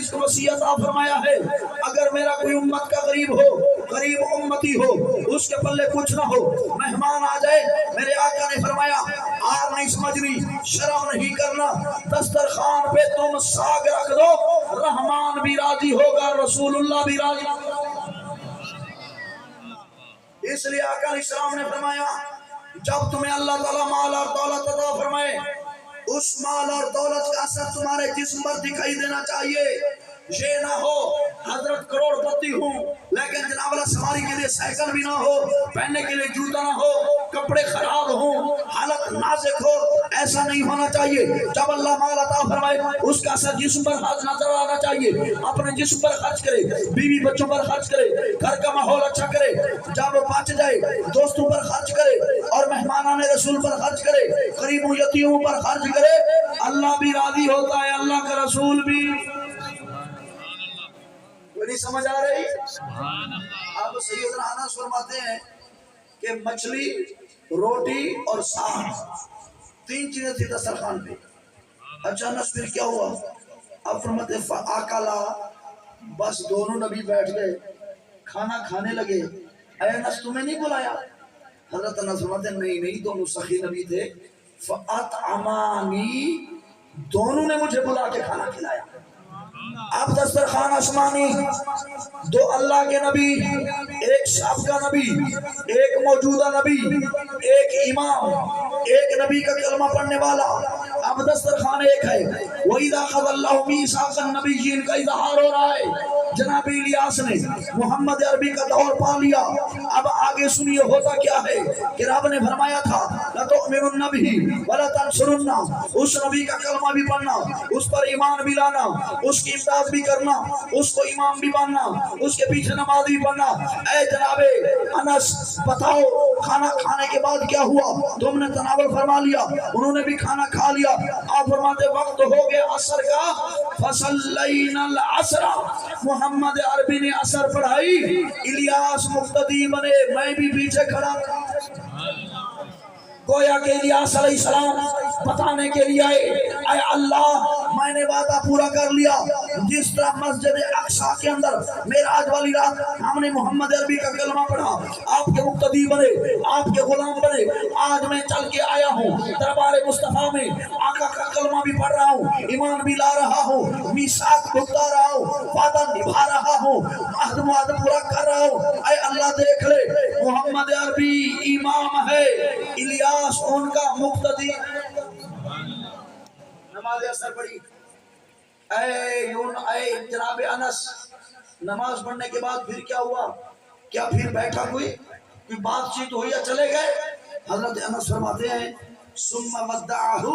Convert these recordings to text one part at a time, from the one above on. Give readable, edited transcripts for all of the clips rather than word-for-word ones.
رزق وسیع عطا فرمایا ہے۔ اگر میرا کوئی امت کا غریب ہو، غریب امتی ہو، اس کے پلے کچھ نہ ہو، مہمان آ جائے، میرے آقا نے فرمایا آر نہیں سمجھنی، شرم نہیں کرنا، دسترخوان پہ تم ساگ رکھ دو، رحمان بھی راضی ہوگا، رسول اللہ بھی راضی۔ اس لیے آقا علیہ السلام نے فرمایا جب تمہیں اللہ تعالیٰ مال اور دولت عطا فرمائے، اس مال اور دولت کا اثر تمہارے جسم پر دکھائی دینا چاہیے۔ یہ نہ ہو حضرت کروڑ پتی ہوں لیکن جناب اللہ سواری کے لیے سائیکل بھی نہ ہو، پہننے کے لیے جوتا نہ ہو، کپڑے خراب ہوں، حالت نازک ہو، ایسا نہیں ہونا چاہیے۔ جب اللہ مال عطا فرمائے اس کا اثر جسم پر نظر آنا چاہیے۔ اپنے جسم پر خرچ کرے، بیوی بچوں پر خرچ کرے، گھر کا ماحول اچھا کرے، جب وہ بچ جائے دوستوں پر خرچ کرے اور مہمانان رسول پر خرچ کرے، غریبوں یتیموں پر خرچ کرے، اللہ بھی راضی ہوتا ہے، اللہ کا رسول بھی۔ نہیں سمجھ آ رہی؟ اب سیدنا انس فرماتے ہیں کہ مچھلی، روٹی اور ساگ، تین چیزیں تھی دسترخوان پہ۔ اچانک پھر کیا ہوا؟ اب فرماتے ہیں فاکلا، بس دونوں نبی بیٹھ گئے، کھانا کھانے لگے۔ اے انس تمہیں نہیں بلایا؟ حضرت انس فرماتے ہیں نہیں دونوں سخی نبی تھے۔ فاطعمانی، دونوں نے مجھے بلا کے کھانا کھلایا۔ اب دسترخوان آسمانی، دو اللہ کے نبی، ایک سابقہ نبی، ایک موجودہ نبی، ایک امام، ایک نبی کا کلمہ پڑھنے والا۔ اب دسترخوان ایک ہے۔ وَإِذَا أَخَذَ اللَّهُ مِيثَاقَ النَّبِيِّينَ کا اظہار ہو رہا ہے۔ جناب الیاس نے محمد عربی کا دور پا لیا۔ اب آگے سنیے ہوتا کیا ہے کہ رب نے فرمایا تھا لَتُؤْمِنُنَّ بِهِ وَلَتَنْصُرُنَّهُ، اس نبی کا کلمہ بھی پڑھنا، اس پر ایمان بھی لانا، اس کی امداد بھی کرنا، اس کو امام بھی ماننا، اس کے پیچھے نماز بھی پڑھنا۔ اے جناب انس بتاؤ کھانا کھانے کے بعد کیا ہوا؟ تم نے تناول فرما لیا، انہوں نے بھی کھانا کھا لیا۔ آپ فرماتے وقت ہو گیا عصر کا، فصلینا العصر، محمد عربی نے عصر پڑھائی، الیاس مقتدی بنے، میں بھی پیچھے کھڑا تھا۔ گویا کہ الیاس علیہ السلام بتانے کے لیے آئے اے اللہ میں نے وعدہ پورا کر لیا۔ جس طرح مسجد اقصی کے اندر معراج والی رات ہم نے محمد عربی کا کلمہ پڑھا، آپ کے مقتدی بنے، آپ کے غلام بنے، آج میں چل کے آیا ہوں دربار مصطفیٰ میں، آقا کا کلمہ بھی پڑھ رہا ہوں، ایمان بھی لا رہا ہوں، میثاق بھگتا رہا ہوں، وعدہ نبھا رہا ہوں، عہد معاہدہ پورا کر رہا ہوں۔ اے اللہ دیکھ لے محمد عربی امام ہے، الیاس ان کا مقتدی۔ نماز اثر پڑھی۔ اے جناب انس نماز پڑھنے کے بعد پھر کیا ہوا؟ کیا پھر بیٹھا کوئی بات چیت ہوئی یا چلے گئے؟ حضرت انس فرماتے ہیں ثم ودعہ،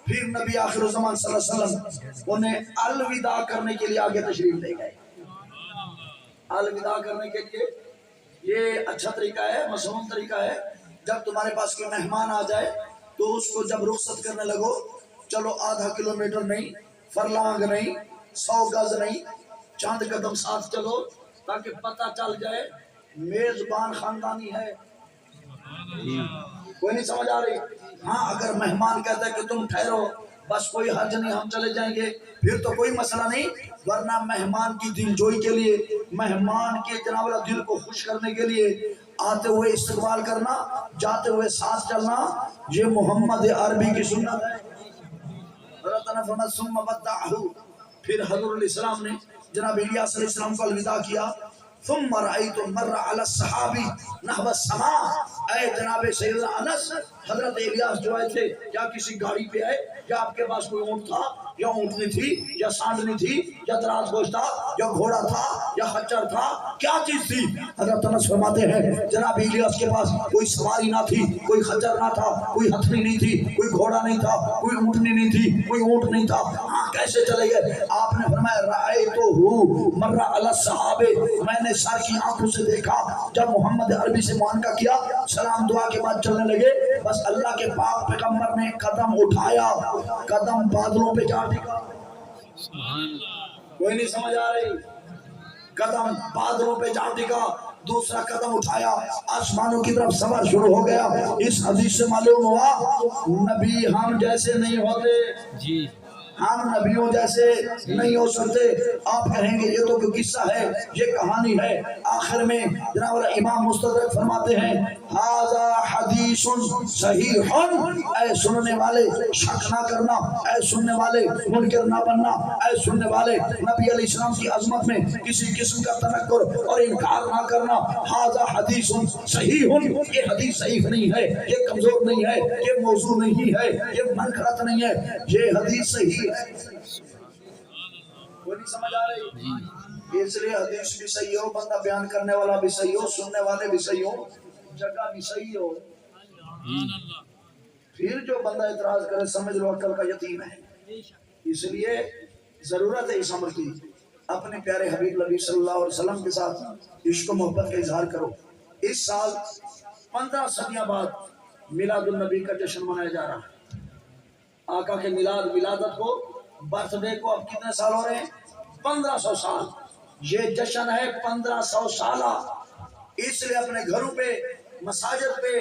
پھر نبی آخر الزمان صلی اللہ علیہ وسلم انہیں الوداع کرنے کے لیے آگے تشریف لے گئے۔ الوداع کرنے کے لیے یہ اچھا طریقہ ہے، مصنون طریقہ ہے۔ جب تمہارے پاس کوئی مہمان آ جائے تو اس کو جب رخصت کرنے لگو، چلو آدھا کلومیٹر نہیں، فرلانگ نہیں، 100 گز نہیں، چاند قدم ساتھ چلو تاکہ پتہ چل جائے میزبان خاندانی ہے۔ کوئی نہیں سمجھ آ رہی؟ ہاں اگر مہمان کہتا ہے کہ تم ٹھہرو بس کوئی حرج نہیں ہم چلے جائیں گے، پھر تو کوئی مسئلہ نہیں، ورنہ مہمان کی دل جوئی کے لیے، مہمان کے جناب اللہ دل کو خوش کرنے کے لیے آتے ہوئے استقبال کرنا، جاتے ہوئے ساتھ چلنا، یہ محمد عربی کی سنت ہے۔ ثم ودعہ، پھر حضور علیہ السلام نے جناب الیاس علیہ السلام کو الوداع کیا۔ ثم رأيت مر على الصحابی نحو السماء، اے جناب سیدنا انس حضرت الیاس جو آئے تھے یا کسی گاڑی پہ آئے یا آپ کے پاس کوئی اونٹ تھا یا اونٹنی تھی یا سانڈنی تھی یا دراز گوشت تھا یا گھوڑا تھا یا خچر تھا، کیا چیز تھی؟ حضرت انس فرماتے ہیں جناب الیاس کے پاس کوئی سواری نہ تھی، کوئی خچر نہ تھا، کوئی ہتھنی نہیں تھی، کوئی گھوڑا نہیں تھا، کوئی اونٹنی نہیں تھی، کوئی اونٹ نہیں تھا۔ ہاں کیسے چلے گئے؟ آپ نے فرمایا رأیتہ مر علی الصحابہ، میں نے سر کی آنکھوں سے دیکھا جب محمد عربی سے معانقہ کیا، سلام دعا کے بعد چلنے لگے، بس اللہ کے پاک پیغمبر نے قدم اٹھایا، قدم بادلوں پہ جا ٹکا۔ کوئی نہیں سمجھ آ رہی؟ قدم بادلوں پہ جا ٹکا، دوسرا قدم اٹھایا، آسمانوں کی طرف سفر شروع ہو گیا۔ اس حدیث سے معلوم ہوا نبی ہم جیسے نہیں ہوتے، ہم نبیوں جیسے نہیں ہو سکتے. آپ کہیں گے یہ تو کوئی قصہ ہے, یہ کہانی ہے. آخر میں جناب امام مستدرک فرماتے ہیں ھذا حدیث صحیح. اے سننے والے شک نہ کرنا, اے سننے والے منکر نہ بننا, اے سننے والے نبی علیہ السلام کی عظمت میں کسی قسم کا تنکر اور انکار نہ کرنا. ھذا حدیث صحیح. یہ حدیث صحیح نہیں ہے, یہ کمزور نہیں ہے, یہ موضوع نہیں ہے, یہ منکرت نہیں ہے, یہ حدیث صحیح ہے. کوئی نہیں سمجھ آ رہی؟ اس لیے حدیث بھی صحیح ہو, بندہ بیان کرنے والا بھی صحیح ہو, سننے والے بھی صحیح ہو, جگہ بھی صحیح ہو. پھر جو بندہ اعتراض کرے سمجھ لو عقل کا یتیم ہے. اس لیے ضرورت ہے اس عمر کی. اپنے پیارے حبیب نبی صلی اللہ علیہ وسلم کے ساتھ عشق و محبت کا اظہار کرو. اس سال 15 صدیاں بعد میلاد النبی کا جشن منایا جا رہا ہے. آقا کے ولادت کو, برتھ ڈے کو اب کتنے سال ہو رہے ہیں؟ 1500 سال. یہ جشن ہے 1500 سالہ. اس لیے اپنے گھروں پہ, مساجد پہ,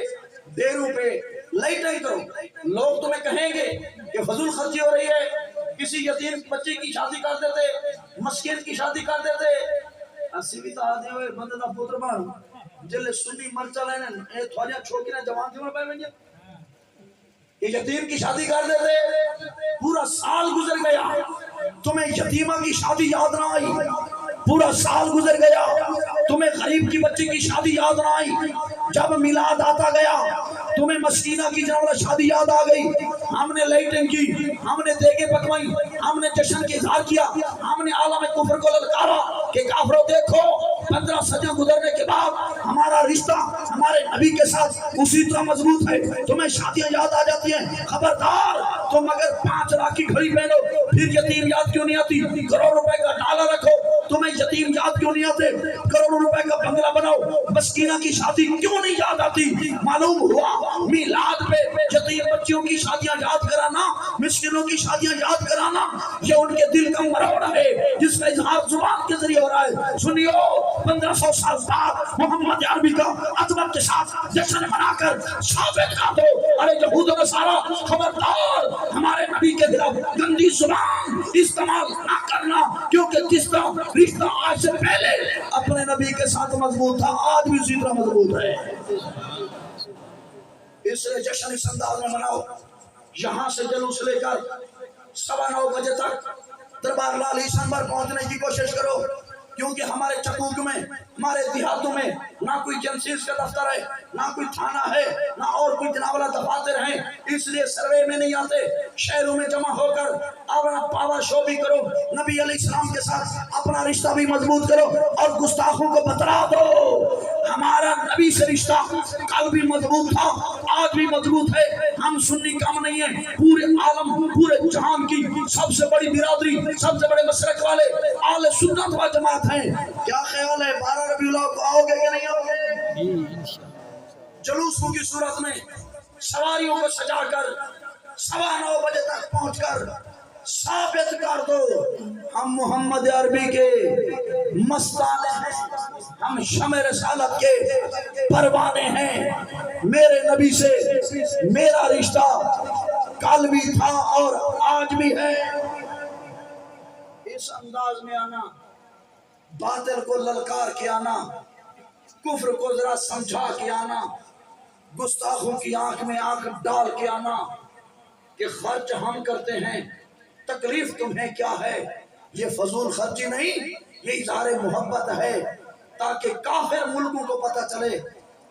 ڈیروں پہ لائٹیں کرو. لوگ تمہیں کہیں گے کہ فضول خرچی ہو رہی ہے, کسی یتیم بچے کی شادی کر دیتے, مسکین کی شادی کر دیتے. اسی بھی تو آدھے ہوئے بندے دا پتر بان جلے سنی مرچہ لینے اے تھوڑیا چھوکی نے جوان تھی میں پہ گے, یہ یتیم کی شادی کر دیتے. پورا سال گزر گیا, تمہیں یتیمہ کی شادی یاد نہ آئی. پورا سال گزر گیا, تمہیں غریب کی بچی کی شادی یاد نہ آئی. جب میلاد آتا گیا تمہیں مسکینہ کی جناب شادی یاد آ گئی. ہم نے لائٹنگ کی, ہم نے دیگیں پکوائی, ہم نے جشن کے اظہار کیا, ہم نے عالم کفر کو للکارا کہ کافروں دیکھو 15 صدیاں گزرنے کے بعد ہمارا رشتہ ہمارے نبی کے ساتھ اسی طرح مضبوط ہے. تمہیں شادیاں یاد آ جاتی ہیں, خبردار تم اگر 5 لاکھ کی گھڑی پہنو پھر یتیم یاد کیوں نہیں آتی؟ کروڑ روپے کا ڈالر رکھو, تمہیں یتیم یاد کیوں نہیں آتے؟ کروڑوں روپے کا بنگلہ بناؤ, مسکینہ کی شادی کیوں نہیں یاد آتی؟ معلوم ہوا میلاد پہ یتیم بچیوں کی شادیاں یاد کرانا, مسکینوں کی شادیاں یاد کرانا, یہ ان کے دل کا مرہونہ ہے جس کا اظہار زبان کے ذریعے ہو رہا ہے. سنیو, 1500 سال بعد محمد عربی کا عظمت کے ساتھ جشن منا کر ثابت کر دو, ارے یہود و نصارا خبردار ہمارے نبی کے خلاف گندی زبان استعمال نہ کرنا, کیونکہ جس طرح رشتہ آج سے پہلے اپنے نبی کے ساتھ مضبوط تھا آج بھی اسی طرح مضبوط ہے. اس لیے جشن اس انداز میں مناؤ. یہاں سے جلوس لے کر 9:15 بجے تک دربار لال حسن پر پہنچنے کی کوشش کرو, کیونکہ ہمارے چکوک میں, ہمارے دیہاتوں میں نہ کوئی جنسیز کا دفتر ہے, نہ کوئی تھانہ ہے, نہ اور کوئی جناب دفاتر ہیں. اس لیے سروے میں نہیں آتے, شہروں میں جمع ہو کر اپنا پاور شو بھی کرو, نبی علیہ السلام کے ساتھ اپنا رشتہ بھی مضبوط کرو, اور گستاخوں کو بتلا دو ہمارا نبی سے رشتہ کل بھی مضبوط تھا آج بھی مضبوط ہے. ہم سنی کم نہیں ہیں, پورے عالم, پورے جہان کی سب سے بڑی برادری, سب سے بڑے مسلک والے اہل سنت و جماعت ہیں. کیا خیال ہے 12 ربیع الاول کو آؤ گے کہ نہیں آؤ گے؟ جلوسوں کی صورت میں سواریوں کو سجا کر 9:15 بجے تک پہنچ کر ثابت کر دو ہم محمد عربی کے مستانے ہیں, ہم شمع رسالت کے پروانے ہیں. میرے نبی سے میرا رشتہ کل بھی تھا اور آج بھی ہے. اس انداز میں آنا, باطل کو للکار کے آنا, کفر کو ذرا سمجھا کے آنا, گستاخوں کی آنکھ میں آنکھ ڈال کے آنا کہ خرچ ہم کرتے ہیں, تکلیف تمہیں کیا ہے. یہ فضول خرچی نہیں, یہ اظہار محبت ہے, تاکہ کافر ملکوں کو پتہ چلے,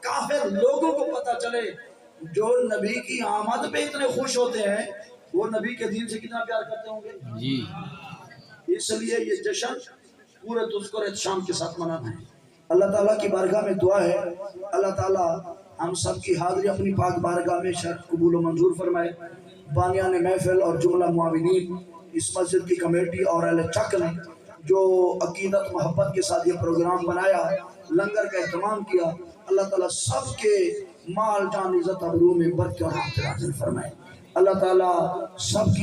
کافر لوگوں کو پتہ چلے جو نبی کی آمد پہ اتنے خوش ہوتے ہیں وہ نبی کے دین سے کتنا پیار کرتے ہوں گے جی. اس لیے یہ جشن پورے تذکر احتشام کے ساتھ منانا ہے. اللہ تعالیٰ کی بارگاہ میں دعا ہے, اللہ تعالیٰ ہم سب کی حاضری اپنی پاک بارگاہ میں شرط قبول و منظور فرمائے. بانیان محفل اور جملہ معاونین, اس مسجد کی کمیٹی اور اہل چک نے جو عقیدت محبت کے ساتھ یہ پروگرام بنایا, لنگر کا اہتمام کیا, اللہ تعالیٰ سب کے مال جان عزت ابرو میں برکت اور رحمت نازل فرمائے. اللہ تعالیٰ سب کی